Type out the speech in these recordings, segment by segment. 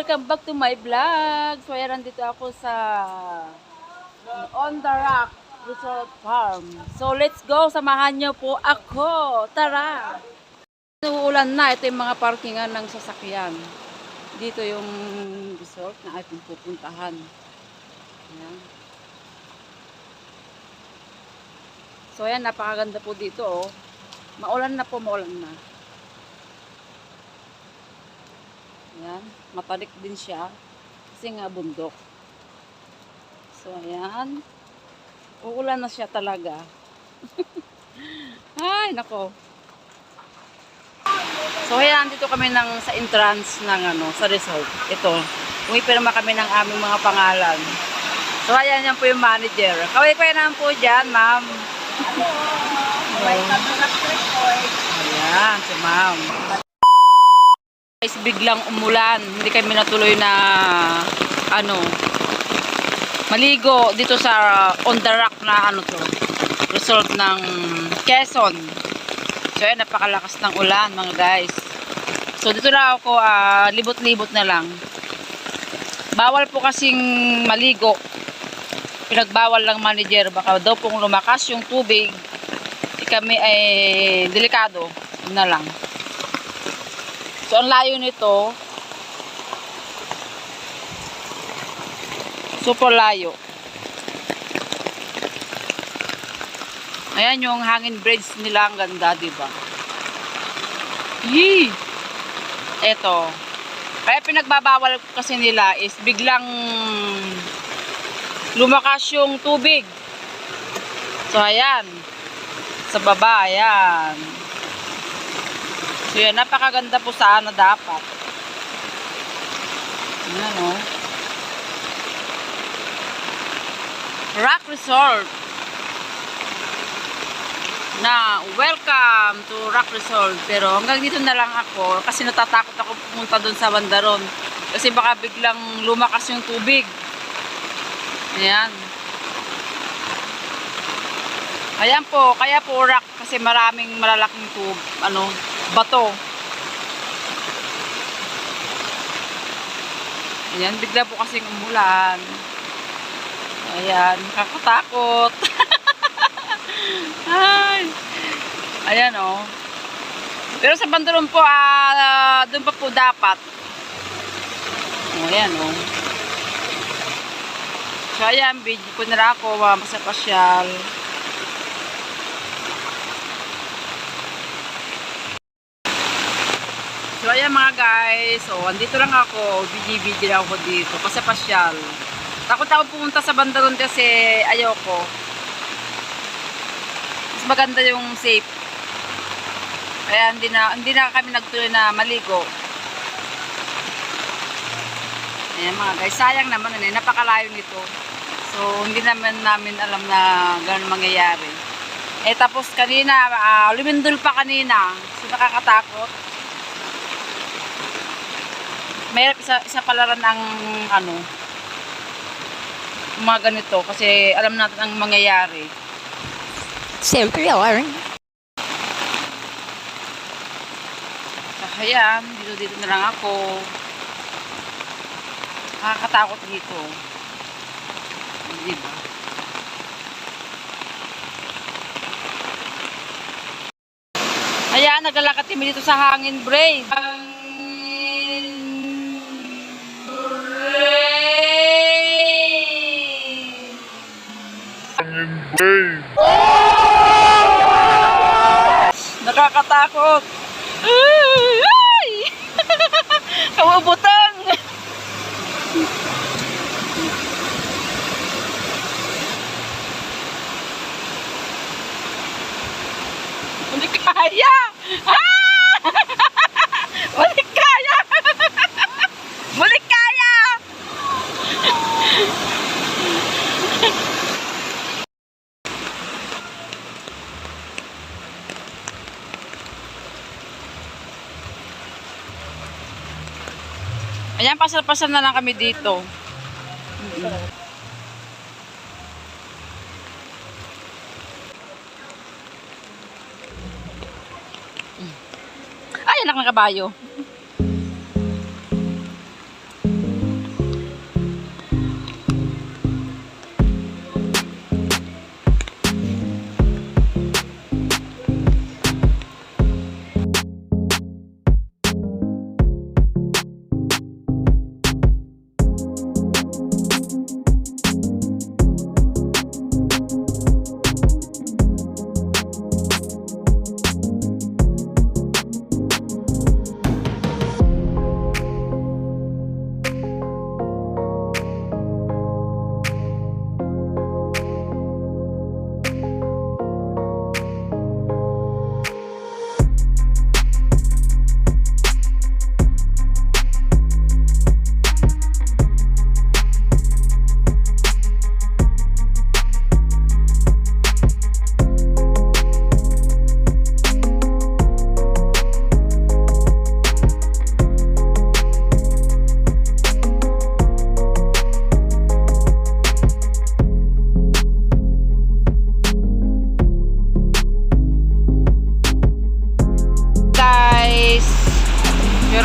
welcome back to my vlog. So, ayan, nandito ako sa On the Rock Resort Farm. So, let's go. Samahan niyo po ako. Tara! Uulan na. Ito yung mga parkingan ng sasakyan. Dito yung resort na ating pupuntahan. Ayan. So, ayan, napakaganda po dito, oh. Maulan na po, maulan na. Ayan, matarik din siya kasi nga bundok. So, ayan. Uulan na siya talaga. Ay, nako. So, ayan, dito kami sa entrance ng sa resort. Ito, pumipirma kami ng aming mga pangalan. So, ayan, yan po yung manager. Kaway-kaway naman po dyan, ma'am. Ayan, si ma'am. Guys, biglang umulan. Hindi kami natuloy na maligo dito sa On the Rock na resort ng Quezon. So ayan, napakalakas ng ulan mga guys. So dito na ako libot-libot na lang. Bawal po kasing maligo. Pinagbawal lang manager, baka daw pong lumakas yung tubig. Kami ay delikado na lang. So, ang layo nito, super layo. Ayan yung hangin bridge nila, ang ganda, diba? Yee! Eto. Kaya pinagbabawal kasi nila is biglang lumakas yung tubig. So, ayan. Sa baba, ayan. So yan, napakaganda po sana dapat. Ayan o. Rock Resort. Na, welcome to Rock Resort. Pero hanggang dito na lang ako kasi natatakot ako pumunta doon sa bandaron. Kasi baka biglang lumakas yung tubig. Ayan. Ayan po, kaya po rock kasi maraming malalaking bato. Ayan, bigla po kasing umulan. Ayan, nakakatakot. Ay. Ayan oh. Pero sa bandaron po, doon pa po dapat. Ayan oh. So ayan, video ko na lang ako, sa pasyal. So ayan mga guys, so andito lang ako, video lang ako dito, pasyal. Takot ako pumunta sa bandaron kasi ayoko. Mas maganda yung safe. Kaya hindi na kami nagtuloy na maligo. Ayan mga guys, sayang naman napakalayo nito. So hindi naman namin alam na gano'n mangyayari. Tapos kanina, lumindol pa kanina, so nakakatakot. Mayroon isa palaran ang mga ganito kasi alam natin ang mangyayari. Siyempre, alarm. Ayan, dito na lang ako. Nakakatakot dito. Diba? Ayan, naglalakad kami dito sa hangin braid. Nakakatakot. Ay! Kawabutang. Hindi kaya. Hindi kaya. Hindi kaya. Ayan, pasal-pasal na lang kami dito. Ay, anak ng kabayo.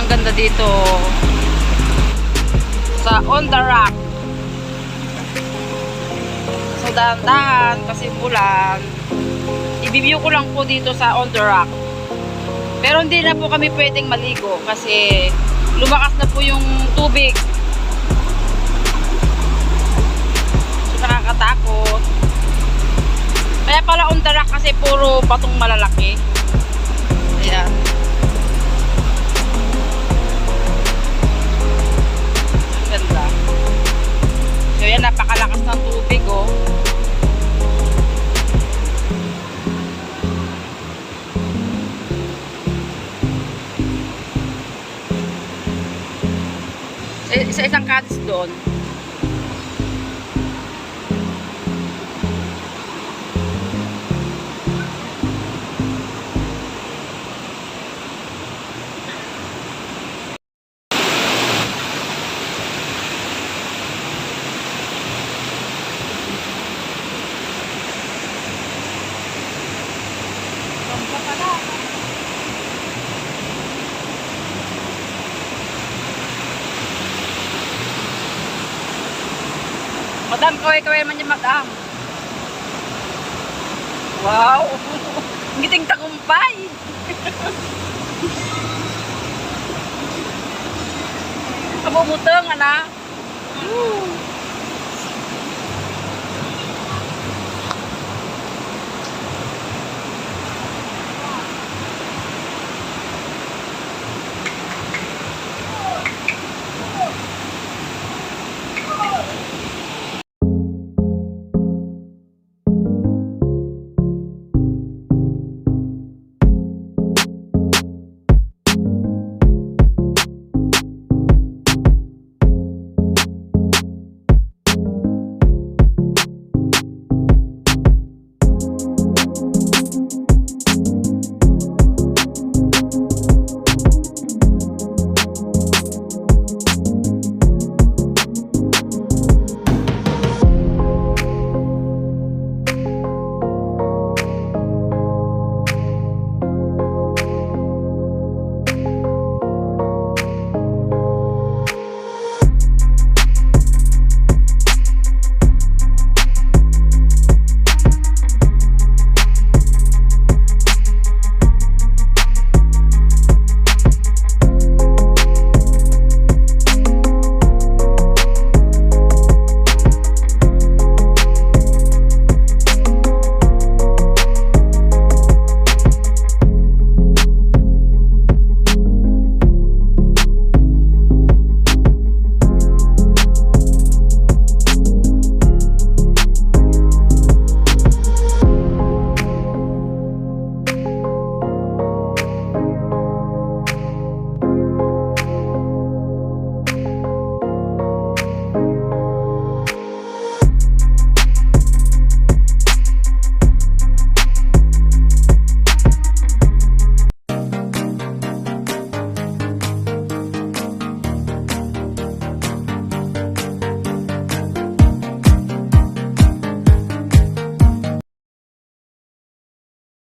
ang ganda dito sa On The Rock. So dahan-dahan kasi bulan. I-view ko lang po dito sa On The Rock. Pero hindi na po kami pwedeng maligo kasi lumakas na po yung tubig. So nakakatakot. Kaya pala On The Rock kasi puro batong malalaki. Ayan. Ang ganda. So yan, napakalakas ng tubig oh. Isa-isang cottage doon. Madam, kaway-kaway naman yung madam. Wow! Ngiting tagumpay! Kabumutong, anak.